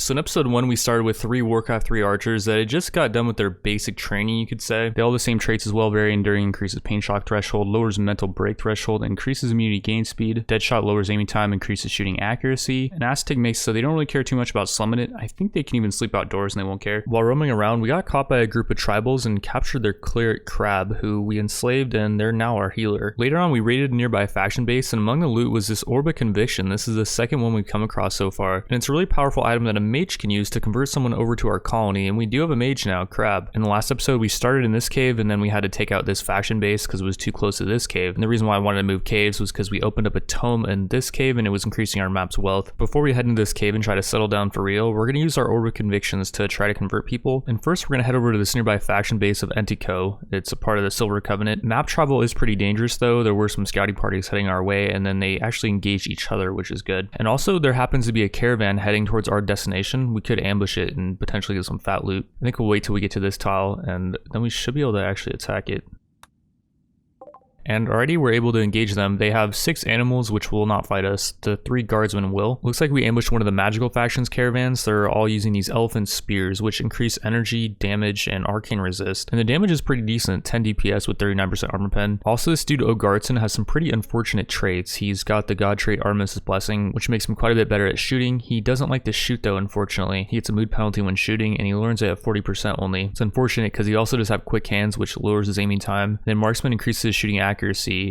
So in episode 1, we started with 3 Warcraft 3 archers that had just got done with their basic training, you could say. They all have the same traits as well. Very enduring increases pain shock threshold, lowers mental break threshold, increases immunity gain speed. Deadshot lowers aiming time, increases shooting accuracy. And Aztec makes so they don't really care too much about slumming it. I think they can even sleep outdoors and they won't care. While roaming around, we got caught by a group of tribals and captured their cleric Crab, who we enslaved, and they're now our healer. Later on, we raided a nearby faction base, and among the loot was this Orb of Conviction. This is the second one we've come across so far, and it's a really powerful item that a mage can use to convert someone over to our colony, and we do have a mage now, Crab. In the last episode, we started in this cave, and then we had to take out this faction base because it was too close to this cave. And the reason why I wanted to move caves was because we opened up a tome in this cave, and it was increasing our map's wealth. Before we head into this cave and try to settle down for real, we're going to use our Orb of Convictions to try to convert people. And first, we're going to head over to this nearby faction base of Entico. It's a part of the Silver Covenant. Map travel is pretty dangerous though. There were some scouting parties heading our way, and then they actually engaged each other, which is good. And also, there happens to be a caravan heading towards our destination. We could ambush it and potentially get some fat loot. I think we'll wait till we get to this tile, and then we should be able to actually attack it. And already we're able to engage them. They have 6 animals which will not fight us. The 3 guardsmen will. Looks like we ambushed one of the magical factions caravans. They're all using these elephant spears which increase energy, damage, and arcane resist. And the damage is pretty decent, 10 DPS with 39% armor pen. Also, this dude Ogartson has some pretty unfortunate traits. He's got the god trait Artemis' Blessing, which makes him quite a bit better at shooting. He doesn't like to shoot though, unfortunately. He gets a mood penalty when shooting, and he learns it at 40% only. It's unfortunate because he also does have quick hands, which lowers his aiming time. Then marksman increases his shooting accuracy.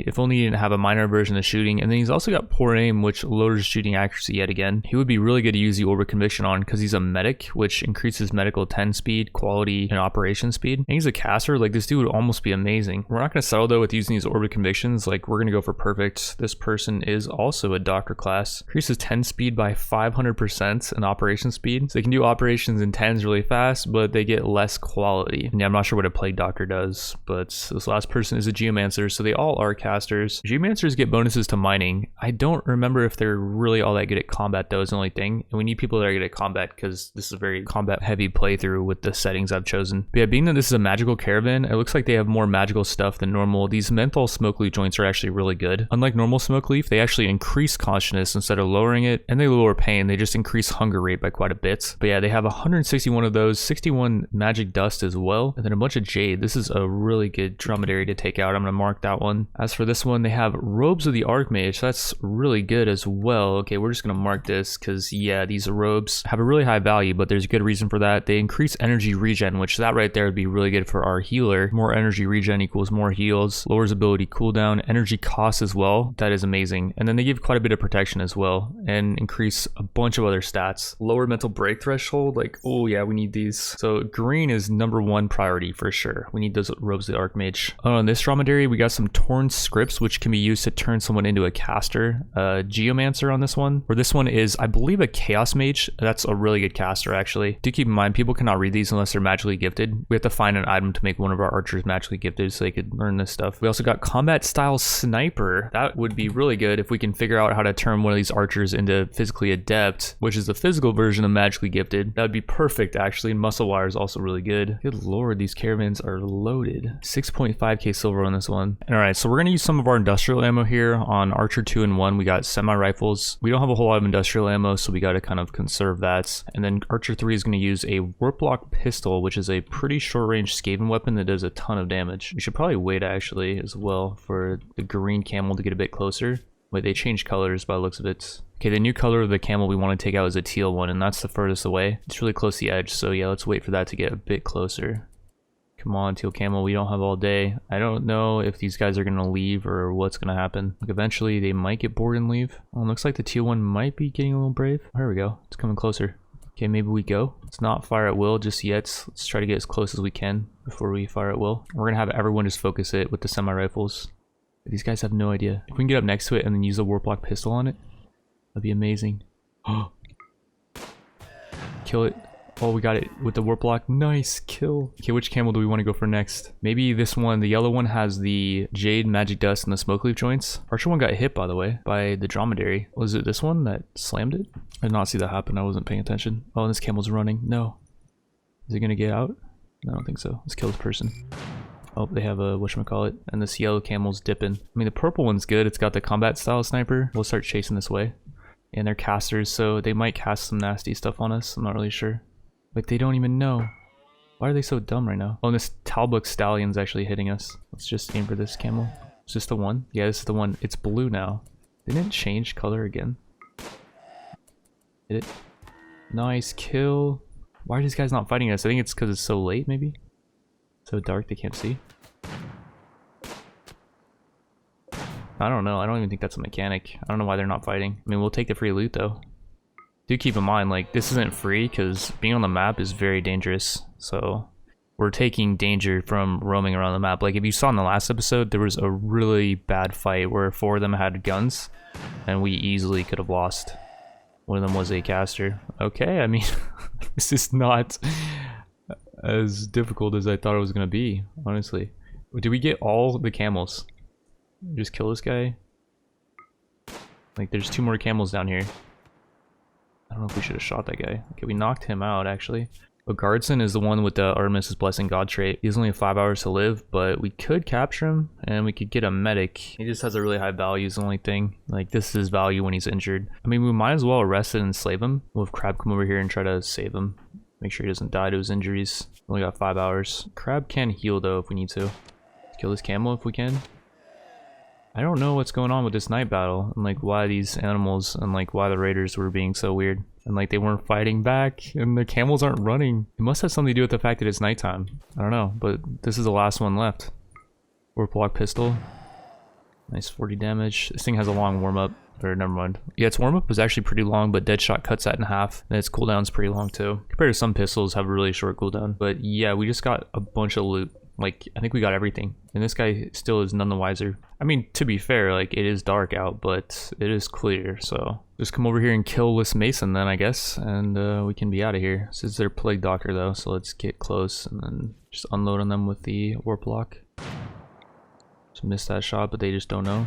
If only he didn't have a minor version of shooting. And then he's also got poor aim, which lowers shooting accuracy yet again. He would be really good to use the Orb of Conviction on because he's a medic, which increases medical 10 speed, quality, and operation speed. And he's a caster. Like, this dude would almost be amazing. We're not going to settle though with using these Orb of Convictions. Like, we're going to go for perfect. This person is also a doctor class. Increases 10 speed by 500% in operation speed. So they can do operations in 10s really fast, but they get less quality. And yeah, I'm not sure what a plague doctor does, but this last person is a geomancer, so they all are casters. Geomancers get bonuses to mining. I don't remember if they're really all that good at combat though, is the only thing. And we need people that are good at combat because this is a very combat heavy playthrough with the settings I've chosen. But yeah, being that this is a magical caravan, it looks like they have more magical stuff than normal. These menthol smoke leaf joints are actually really good. Unlike normal smoke leaf, they actually increase consciousness instead of lowering it, and they lower pain. They just increase hunger rate by quite a bit. But yeah, they have 161 of those, 61 magic dust as well, and then a bunch of jade. This is a really good dromedary to take out. I'm gonna mark that one. As for this one, they have robes of the Archmage. That's really good as well. Okay, we're just gonna mark this because yeah, these robes have a really high value, but there's a good reason for that. They increase energy regen, which that right there would be really good for our healer. More energy regen equals more heals, lowers ability cooldown, energy cost as well. That is amazing. And then they give quite a bit of protection as well and increase a bunch of other stats. Lower mental break threshold, like, oh yeah, we need these. So green is #1 priority for sure. We need those robes of the Archmage. Oh, on this dromedary, we got some torn scripts, which can be used to turn someone into a caster. Geomancer on this one, or this one is, I believe, a chaos mage. That's a really good caster actually. Do keep in mind, people cannot read these unless they're magically gifted. We have to find an item to make one of our archers magically gifted so they could learn this stuff. We also got combat style sniper. That would be really good if we can figure out how to turn one of these archers into physically adept, which is the physical version of magically gifted. That would be perfect actually. Muscle wire is also really good. Good lord, these caravans are loaded. 6.5k silver on this one. All right, so we're gonna use some of our industrial ammo here on Archer 2 and 1. We got semi-rifles. We don't have a whole lot of industrial ammo, so we got to kind of conserve that. And then Archer 3 is going to use a warplock pistol, which is a pretty short-range Skaven weapon that does a ton of damage. We should probably wait actually as well for the green camel to get a bit closer. Wait, they changed colors by the looks of it. Okay, the new color of the camel we want to take out is a teal one, and that's the furthest away. It's really close to the edge, so yeah, let's wait for that to get a bit closer. Come on, teal camel, we don't have all day. I don't know if these guys are gonna leave or what's gonna happen. Like, eventually they might get bored and leave. Oh, looks like the teal one might be getting a little brave. Here we go, it's coming closer. Okay, maybe we go. Let's not fire at will just yet. Let's try to get as close as we can before we fire at will. We're gonna have everyone just focus it with the semi-rifles. These guys have no idea. If we can get up next to it and then use a warplock pistol on it, that'd be amazing. Kill it. Oh, we got it with the warplock. Nice kill. Okay, which camel do we want to go for next? Maybe this one. The yellow one has the jade, magic dust, and the smoke leaf joints. Archer one got hit, by the way, by the dromedary. Was it this one that slammed it? I did not see that happen. I wasn't paying attention. Oh, and this camel's running. No. Is it gonna get out? I don't think so. Let's kill this person. Oh, they have a whatchamacallit, and this yellow camel's dipping. I mean, the purple one's good. It's got the combat style sniper. We'll start chasing this way. And they're casters, so they might cast some nasty stuff on us. I'm not really sure. But they don't even know. Why are they so dumb right now? Oh, and this Talbuk Stallion's actually hitting us. Let's just aim for this camel. Is this the one? Yeah, this is the one. It's blue now. Didn't it change color again? Hit it. Nice kill. Why are these guys not fighting us? I think it's because it's so late, maybe? So dark they can't see. I don't know. I don't even think that's a mechanic. I don't know why they're not fighting. I mean, we'll take the free loot though. Do keep in mind, like, this isn't free because being on the map is very dangerous. So we're taking danger from roaming around the map. Like, if you saw in the last episode, there was a really bad fight where 4 of them had guns and we easily could have lost. One of them was a caster. Okay, I mean, this is not as difficult as I thought it was going to be, honestly. Did we get all the camels? Just kill this guy? Like, there's 2 more camels down here. I don't know if we should have shot that guy. Okay, we knocked him out, actually. But Guardson is the one with the Artemis' Blessing God trait. He has only 5 hours to live, but we could capture him, and we could get a medic. He just has a really high value is the only thing. Like, this is his value when he's injured. I mean, we might as well arrest it and slave him. We'll have Crab come over here and try to save him. Make sure he doesn't die to his injuries. Only got 5 hours. Crab can heal, though, if we need to. Let's kill this camel if we can. I don't know what's going on with this night battle, and like why these animals and like why the raiders were being so weird. And like they weren't fighting back, and the camels aren't running. It must have something to do with the fact that it's nighttime. I don't know, but this is the last one left. Warp Lock pistol. Nice 40 damage. This thing has a long warm-up. Or never mind. Yeah, its warm-up was actually pretty long, but Deadshot cuts that in half. And its cooldown's pretty long too. Compared to some pistols have a really short cooldown. But yeah, we just got a bunch of loot. Like, I think we got everything. And this guy still is none the wiser. I mean, to be fair, like, it is dark out, but it is clear, so... Just come over here and kill this Mason then, I guess, and we can be out of here. This is their Plague Doctor, though, so let's get close and then just unload on them with the Warp Lock. Just missed that shot, but they just don't know.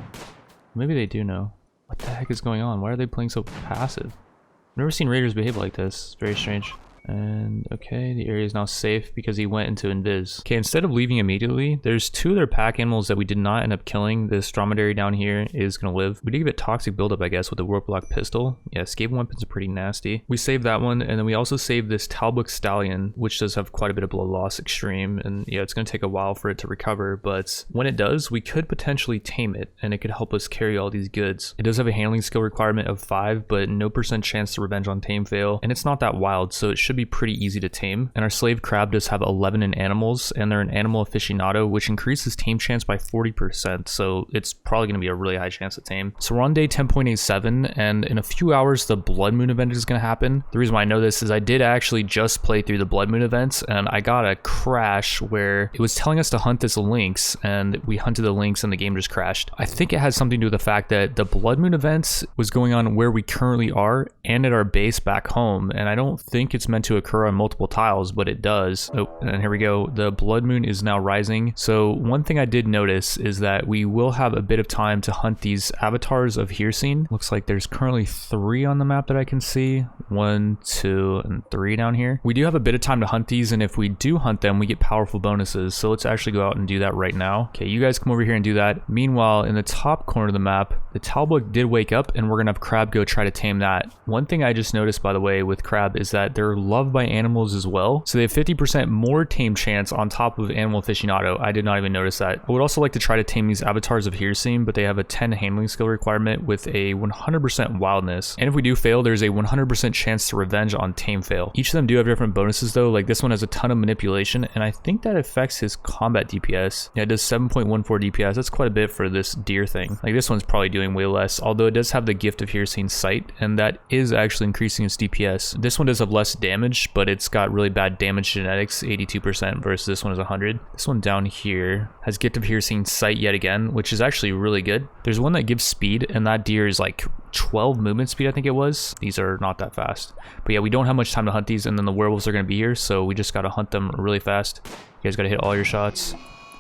Maybe they do know. What the heck is going on? Why are they playing so passive? I've never seen Raiders behave like this. It's very strange. And okay, the area is now safe because he went into invis. Okay, instead of leaving immediately, there's 2 other pack animals that we did not end up killing. This dromedary down here is gonna live. We did give it toxic buildup, I guess, with the Warp Lock pistol. Yeah, Skaven weapons are pretty nasty. We saved that one, and then we also saved this Talbuk Stallion, which does have quite a bit of blow loss extreme. And yeah, it's gonna take a while for it to recover, but when it does, we could potentially tame it, and it could help us carry all these goods. It does have a handling skill requirement of 5, but no % chance to revenge on tame fail, and it's not that wild, so it should be pretty easy to tame. And our slave crab does have 11 in animals, and they're an animal aficionado, which increases tame chance by 40%, so it's probably going to be a really high chance to tame. So we're on day 10.87, and in a few hours the Blood Moon event is going to happen. The reason why I know this is I did actually just play through the Blood Moon events, and I got a crash where it was telling us to hunt this lynx, and we hunted the lynx and the game just crashed. I think it has something to do with the fact that the Blood Moon event was going on where we currently are and at our base back home, and I don't think it's meant to occur on multiple tiles, but it does. Oh, and here we go. The Blood Moon is now rising. So one thing I did notice is that we will have a bit of time to hunt these avatars of Hircine. Looks like there's currently 3 on the map that I can see. 1, 2, and 3 down here. We do have a bit of time to hunt these, and if we do hunt them, we get powerful bonuses. So let's actually go out and do that right now. Okay, you guys come over here and do that. Meanwhile, in the top corner of the map, the Talbuk did wake up, and we're gonna have Crab go try to tame that. One thing I just noticed, by the way, with Crab is that they're loved by animals as well, so they have 50% more tame chance on top of animal aficionado. I did not even notice that. I would also like to try to tame these avatars of Hircine, but they have a 10 handling skill requirement with a 100% wildness, and if we do fail, there's a 100% chance to revenge on tame fail. Each of them do have different bonuses though. Like this one has a ton of manipulation, and I think that affects his combat DPS. Yeah, it does 7.14 DPS. That's quite a bit for this deer thing. Like this one's probably doing way less, although it does have the gift of Hircine's sight, and that is actually increasing its DPS. This one does have less damage, but it's got really bad damage genetics, 82%, versus this one is 100. This one down here has gift of Hircine's sight yet again, which is actually really good. There's one that gives speed, and that deer is like 12 movement speed, I think it was. These are not that fast, but yeah, we don't have much time to hunt these, and then the werewolves are going to be here, so we just got to hunt them really fast. You guys got to hit all your shots.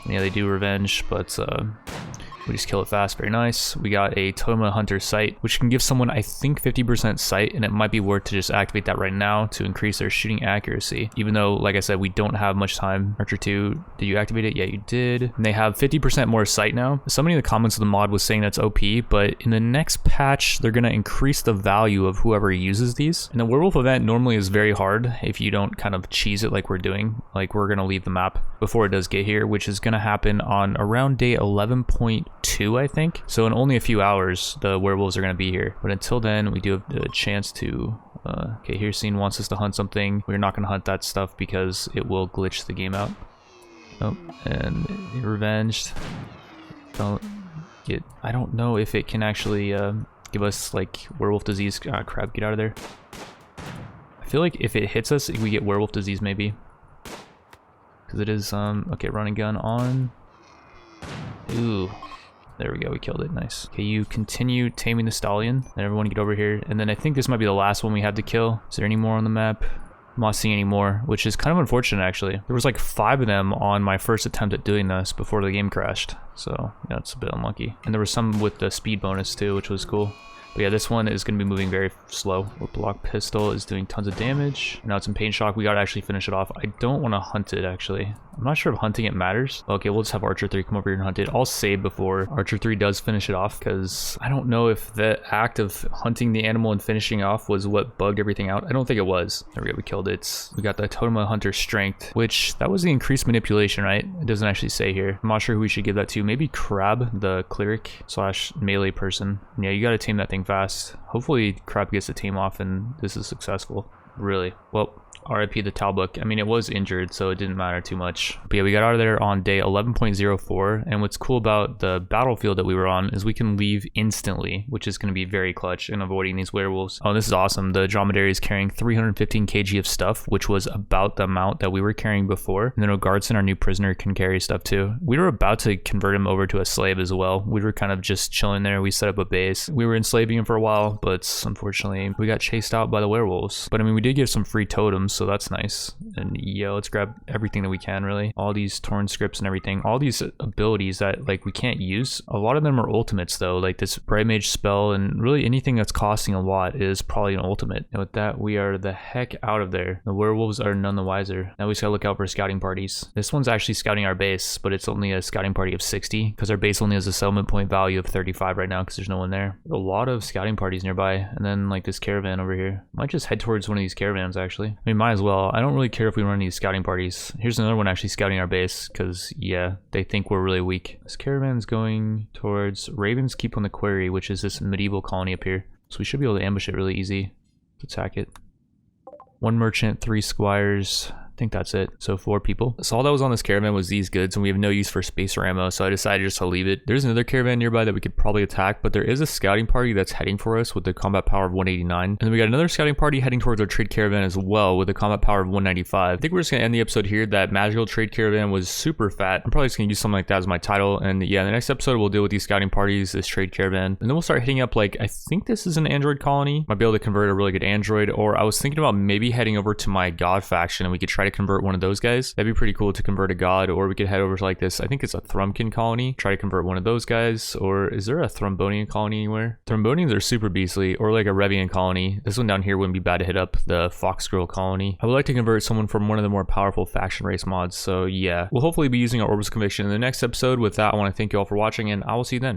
And yeah, they do revenge, but We just kill it fast. Very nice. We got a Totem of Hunter sight, which can give someone, I think, 50% sight, and it might be worth to just activate that right now to increase their shooting accuracy. Even though, like I said, we don't have much time. Archer 2, did you activate it? Yeah, you did. And they have 50% more sight now. Somebody in the comments of the mod was saying that's OP, but in the next patch, they're going to increase the value of whoever uses these. And the werewolf event normally is very hard if you don't kind of cheese it like we're doing. Like, we're going to leave the map before it does get here, which is going to happen on around day 11.2, I think. So in only a few hours, the werewolves are going to be here. But until then, we do have the chance to... okay, here Scene wants us to hunt something. We're not going to hunt that stuff because it will glitch the game out. Oh, and Revenged. Don't get... I don't know if it can actually give us, like, werewolf disease. Crap, get out of there. I feel like if it hits us, we get werewolf disease, maybe. Because it is, okay, running gun on. Ooh. There we go, we killed it, nice. Okay, you continue taming the stallion, and everyone get over here. And then I think this might be the last one we have to kill. Is there any more on the map? I'm not seeing any more, which is kind of unfortunate, actually. There was like 5 of them on my first attempt at doing this before the game crashed. So, yeah, it's a bit unlucky. And there was some with the speed bonus, too, which was cool. But yeah, this one is going to be moving very slow. Our block pistol is doing tons of damage. Now it's in pain shock. We got to actually finish it off. I don't want to hunt it, actually. I'm not sure if hunting it matters. Okay, we'll just have Archer 3 come over here and hunt it. I'll save before Archer 3 does finish it off, because I don't know if the act of hunting the animal and finishing off was what bugged everything out. I don't think it was. There we go, we killed it. We got the Totem of Hunter strength, which that was the increased manipulation, right? It doesn't actually say here. I'm not sure who we should give that to. Maybe Crab, the cleric / melee person. Yeah, you got to tame that thing fast. Hopefully Crab gets the tame off and this is successful. Really. Well, RIP the Talbuk. I mean, it was injured, so it didn't matter too much. But yeah, we got out of there on day 11.04. And what's cool about the battlefield that we were on is we can leave instantly, which is going to be very clutch in avoiding these werewolves. Oh, this is awesome. The Dromedary is carrying 315 kg of stuff, which was about the amount that we were carrying before. And then O'Gardson, our new prisoner, can carry stuff too. We were about to convert him over to a slave as well. We were kind of just chilling there. We set up a base. We were enslaving him for a while, but unfortunately, we got chased out by the werewolves. But I mean, we did get some free totems, so that's nice. And yeah, let's grab everything that we can, really. All these torn scripts and everything. All these abilities that, like, we can't use. A lot of them are ultimates, though. Like this Bright Mage spell, and really anything that's costing a lot is probably an ultimate. And with that, we are the heck out of there. The werewolves are none the wiser. Now we just gotta look out for scouting parties. This one's actually scouting our base, but it's only a scouting party of 60, because our base only has a settlement point value of 35 right now, because there's no one there. A lot of scouting parties nearby, and then, like, this caravan over here. Might just head towards one of these caravans, actually. I mean, might as well. I don't really care if we run these scouting parties. Here's another one actually scouting our base, because, yeah, they think we're really weak. This caravan's going towards Raven's Keep on the Quarry, which is this medieval colony up here. So we should be able to ambush it really easy. Let's attack it. 1 merchant, 3 squires. I think that's it. So 4 people. So all that was on this caravan was these goods, and we have no use for space or ammo, so I decided just to leave it. There's another caravan nearby that we could probably attack, but there is a scouting party that's heading for us with the combat power of 189. And then we got another scouting party heading towards our trade caravan as well with a combat power of 195. I think we're just gonna end the episode here. That magical trade caravan was super fat. I'm probably just gonna use something like that as my title. And yeah, in the next episode we'll deal with these scouting parties, this trade caravan, and then we'll start hitting up, like, I think this is an android colony. Might be able to convert a really good android, or I was thinking about maybe heading over to my god faction and we could try to convert one of those guys. That'd be pretty cool to convert a god, or we could head over to, like, this, I think it's a Thrumkin colony, try to convert one of those guys. Or is there a Thrombonian colony anywhere? Thrombonians are super beastly. Or like a Revian colony. This one down here wouldn't be bad to hit up. The Fox Girl colony. I would like to convert someone from one of the more powerful faction race mods. So yeah, we'll hopefully be using our Orbs of Conviction in the next episode. With that, I want to thank you all for watching, and I will see you then.